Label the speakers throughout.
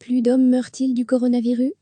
Speaker 1: Plus d'hommes meurent-ils du coronavirus?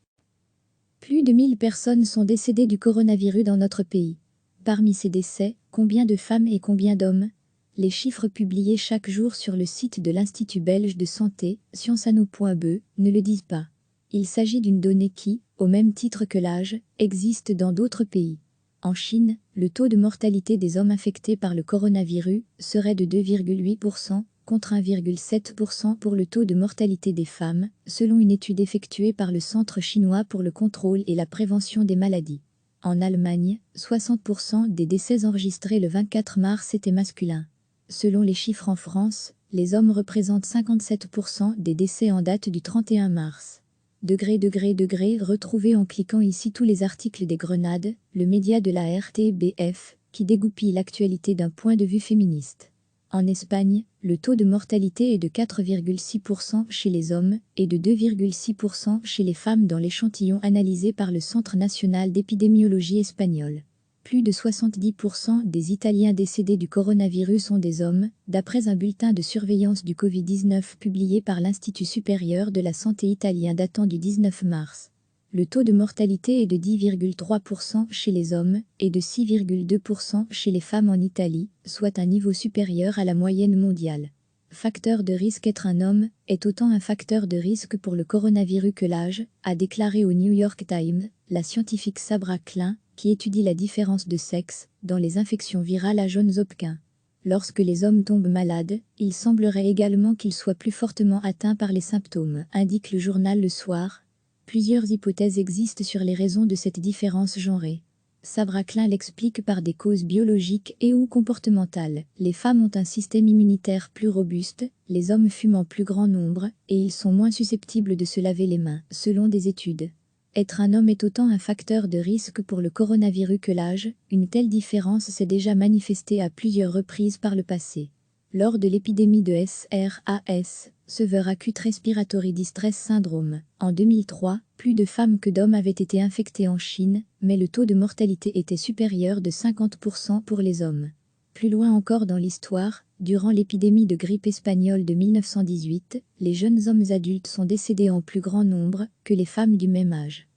Speaker 1: Plus de 1000 personnes sont décédées du coronavirus dans notre pays. Parmi ces décès, combien de femmes et combien d'hommes? Les chiffres publiés chaque jour sur le site de l'Institut belge de santé, scienceano.be, ne le disent pas. Il s'agit d'une donnée qui, au même titre que l'âge, existe dans d'autres pays. En Chine, le taux de mortalité des hommes infectés par le coronavirus serait de 2,8%, contre 1,7% pour le taux de mortalité des femmes, selon une étude effectuée par le Centre chinois pour le contrôle et la prévention des maladies. En Allemagne, 60% des décès enregistrés le 24 mars étaient masculins. Selon les chiffres en France, les hommes représentent 57% des décès en date du 31 mars. Retrouvez en cliquant ici tous les articles des Grenades, le média de la RTBF, qui dégoupille l'actualité d'un point de vue féministe. En Espagne, le taux de mortalité est de 4,6% chez les hommes et de 2,6% chez les femmes dans l'échantillon analysé par le Centre national d'épidémiologie espagnol. Plus de 70% des Italiens décédés du coronavirus sont des hommes, d'après un bulletin de surveillance du Covid-19 publié par l'Institut supérieur de la santé italien datant du 19 mars. Le taux de mortalité est de 10,3% chez les hommes et de 6,2% chez les femmes en Italie, soit un niveau supérieur à la moyenne mondiale. Facteur de risque: être un homme est autant un facteur de risque pour le coronavirus que l'âge, a déclaré au New York Times la scientifique Sabra Klein, qui étudie la différence de sexe dans les infections virales à Johns Hopkins. Lorsque les hommes tombent malades, il semblerait également qu'ils soient plus fortement atteints par les symptômes, indique le journal Le Soir. Plusieurs hypothèses existent sur les raisons de cette différence genrée. Sabra Klein l'explique par des causes biologiques et ou comportementales. Les femmes ont un système immunitaire plus robuste, les hommes fument en plus grand nombre, et ils sont moins susceptibles de se laver les mains, selon des études. Être un homme est autant un facteur de risque pour le coronavirus que l'âge, une telle différence s'est déjà manifestée à plusieurs reprises par le passé. Lors de l'épidémie de SRAS, Severe Acute Respiratory Distress Syndrome, en 2003, plus de femmes que d'hommes avaient été infectées en Chine, mais le taux de mortalité était supérieur de 50% pour les hommes. Plus loin encore dans l'histoire, durant l'épidémie de grippe espagnole de 1918, les jeunes hommes adultes sont décédés en plus grand nombre que les femmes du même âge.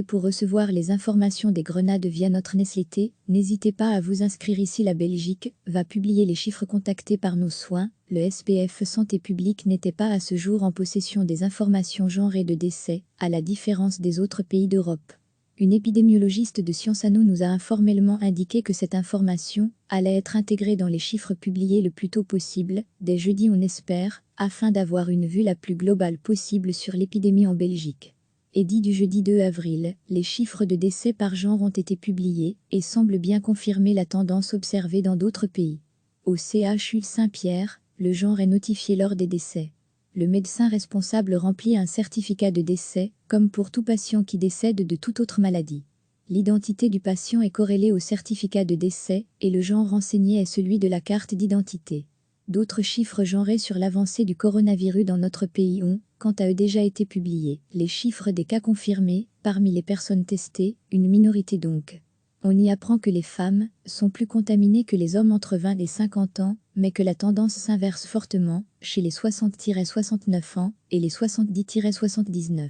Speaker 1: Pour recevoir les informations des Grenades via notre newsletter, n'hésitez pas à vous inscrire ici. La Belgique va publier les chiffres contactés par nos soins. Le SPF Santé publique n'était pas à ce jour en possession des informations genrées de décès, à la différence des autres pays d'Europe. Une épidémiologiste de Scienceano nous a informellement indiqué que cette information allait être intégrée dans les chiffres publiés le plus tôt possible, dès jeudi on espère, afin d'avoir une vue la plus globale possible sur l'épidémie en Belgique. Édit du jeudi 2 avril, les chiffres de décès par genre ont été publiés et semblent bien confirmer la tendance observée dans d'autres pays. Au CHU Saint-Pierre, le genre est notifié lors des décès. Le médecin responsable remplit un certificat de décès, comme pour tout patient qui décède de toute autre maladie. L'identité du patient est corrélée au certificat de décès et le genre renseigné est celui de la carte d'identité. D'autres chiffres genrés sur l'avancée du coronavirus dans notre pays ont, quant à eux, déjà été publiés. Les chiffres des cas confirmés, parmi les personnes testées, une minorité donc. On y apprend que les femmes sont plus contaminées que les hommes entre 20 et 50 ans, mais que la tendance s'inverse fortement chez les 60-69 ans et les 70-79.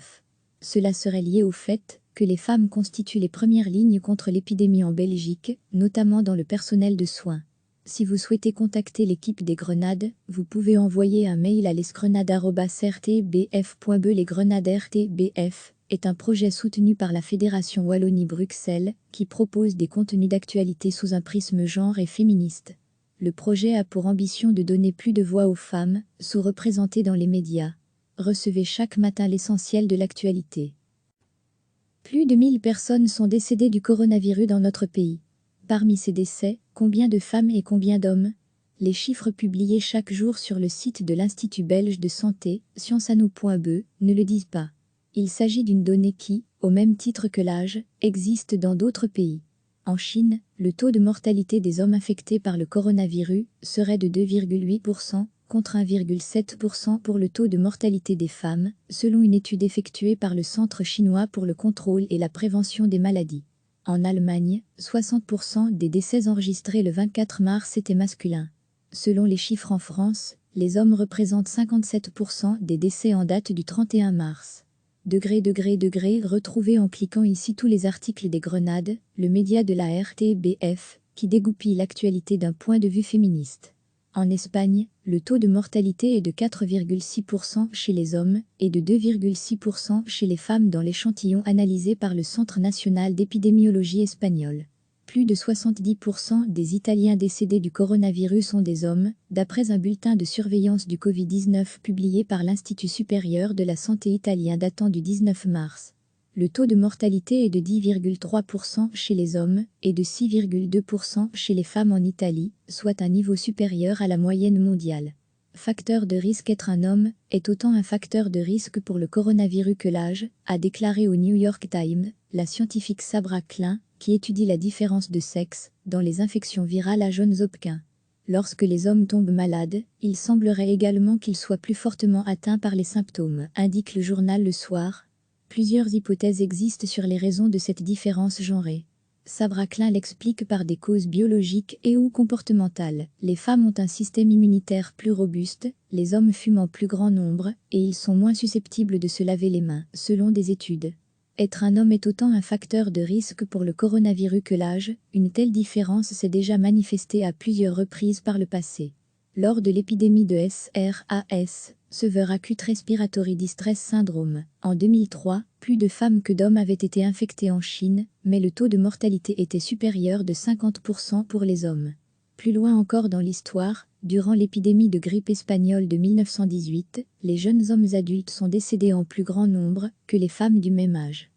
Speaker 1: Cela serait lié au fait que les femmes constituent les premières lignes contre l'épidémie en Belgique, notamment dans le personnel de soins. Si vous souhaitez contacter l'équipe des Grenades, vous pouvez envoyer un mail à lesgrenades@rtbf.be. Les Grenades RTBF est un projet soutenu par la Fédération Wallonie-Bruxelles qui propose des contenus d'actualité sous un prisme genre et féministe. Le projet a pour ambition de donner plus de voix aux femmes, sous-représentées dans les médias. Recevez chaque matin l'essentiel de l'actualité. Plus de 1000 personnes sont décédées du coronavirus dans notre pays. Parmi ces décès, combien de femmes et combien d'hommes? Les chiffres publiés chaque jour sur le site de l'Institut belge de santé, scienceano.be, ne le disent pas. Il s'agit d'une donnée qui, au même titre que l'âge, existe dans d'autres pays. En Chine, le taux de mortalité des hommes infectés par le coronavirus serait de 2,8%, contre 1,7% pour le taux de mortalité des femmes, selon une étude effectuée par le Centre chinois pour le contrôle et la prévention des maladies. En Allemagne, 60% des décès enregistrés le 24 mars étaient masculins. Selon les chiffres en France, Les hommes représentent 57% des décès en date du 31 mars. Retrouvez en cliquant ici tous les articles des Grenades, le média de la RTBF, qui dégoupille l'actualité d'un point de vue féministe. En Espagne, le taux de mortalité est de 4,6% chez les hommes et de 2,6% chez les femmes dans l'échantillon analysé par le Centre national d'épidémiologie espagnol. Plus de 70% des Italiens décédés du coronavirus sont des hommes, d'après un bulletin de surveillance du Covid-19 publié par l'Institut supérieur de la santé italien datant du 19 mars. Le taux de mortalité est de 10,3% chez les hommes et de 6,2% chez les femmes en Italie, soit un niveau supérieur à la moyenne mondiale. Facteur de risque. Être un homme est autant un facteur de risque pour le coronavirus que l'âge, a déclaré au New York Times la scientifique Sabra Klein, qui étudie la différence de sexe dans les infections virales à Johns Hopkins. Lorsque les hommes tombent malades, il semblerait également qu'ils soient plus fortement atteints par les symptômes, indique le journal Le Soir. Plusieurs hypothèses existent sur les raisons de cette différence genrée. Sabra Klein l'explique par des causes biologiques et ou comportementales. Les femmes ont un système immunitaire plus robuste, les hommes fument en plus grand nombre, et ils sont moins susceptibles de se laver les mains, selon des études. Être un homme est autant un facteur de risque pour le coronavirus que l'âge, une telle différence s'est déjà manifestée à plusieurs reprises par le passé. Lors de l'épidémie de SRAS, Severe Acute Respiratory Distress Syndrome, en 2003, plus de femmes que d'hommes avaient été infectées en Chine, mais le taux de mortalité était supérieur de 50% pour les hommes. Plus loin encore dans l'histoire, durant l'épidémie de grippe espagnole de 1918, les jeunes hommes adultes sont décédés en plus grand nombre que les femmes du même âge.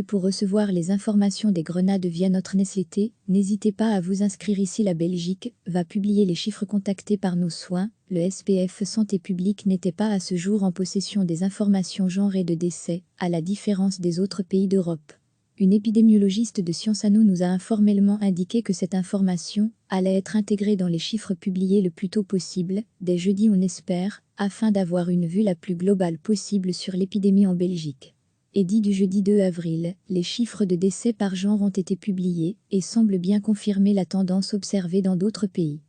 Speaker 1: Pour recevoir les informations des Grenades via notre newsletter, n'hésitez pas à vous inscrire ici. La Belgique va publier les chiffres contactés par nos soins. Le SPF Santé publique n'était pas à ce jour en possession des informations genrées de décès, à la différence des autres pays d'Europe. Une épidémiologiste de Sciences À nous a informellement indiqué que cette information allait être intégrée dans les chiffres publiés le plus tôt possible, dès jeudi on espère, afin d'avoir une vue la plus globale possible sur l'épidémie en Belgique. Édit du jeudi 2 avril, les chiffres de décès par genre ont été publiés et semblent bien confirmer la tendance observée dans d'autres pays.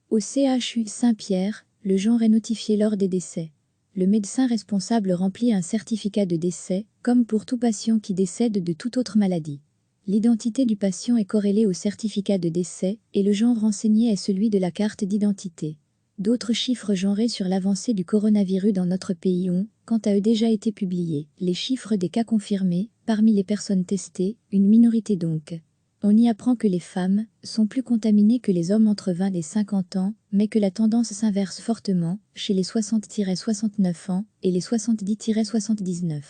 Speaker 1: Au CHU Saint-Pierre, le genre est notifié lors des décès. Le médecin responsable remplit un certificat de décès, comme pour tout patient qui décède de toute autre maladie. L'identité du patient est corrélée au certificat de décès et le genre renseigné est celui de la carte d'identité. D'autres chiffres genrés sur l'avancée du coronavirus dans notre pays ont, quant à eux, déjà été publiés. Les chiffres des cas confirmés, parmi les personnes testées, une minorité donc. On y apprend que les femmes sont plus contaminées que les hommes entre 20 et 50 ans, mais que la tendance s'inverse fortement chez les 60-69 ans et les 70-79.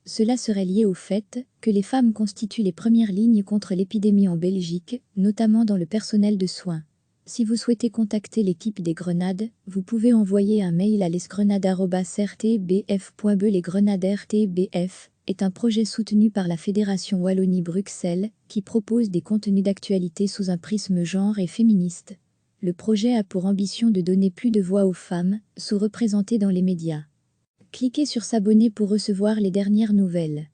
Speaker 1: Cela serait lié au fait que les femmes constituent les premières lignes contre l'épidémie en Belgique, notamment dans le personnel de soins. Si vous souhaitez contacter l'équipe des Grenades, vous pouvez envoyer un mail à lesgrenades@rtbf.be. Les Grenades RTBF est un projet soutenu par la Fédération Wallonie-Bruxelles qui propose des contenus d'actualité sous un prisme genre et féministe. Le projet a pour ambition de donner plus de voix aux femmes, sous-représentées dans les médias. Cliquez sur s'abonner pour recevoir les dernières nouvelles.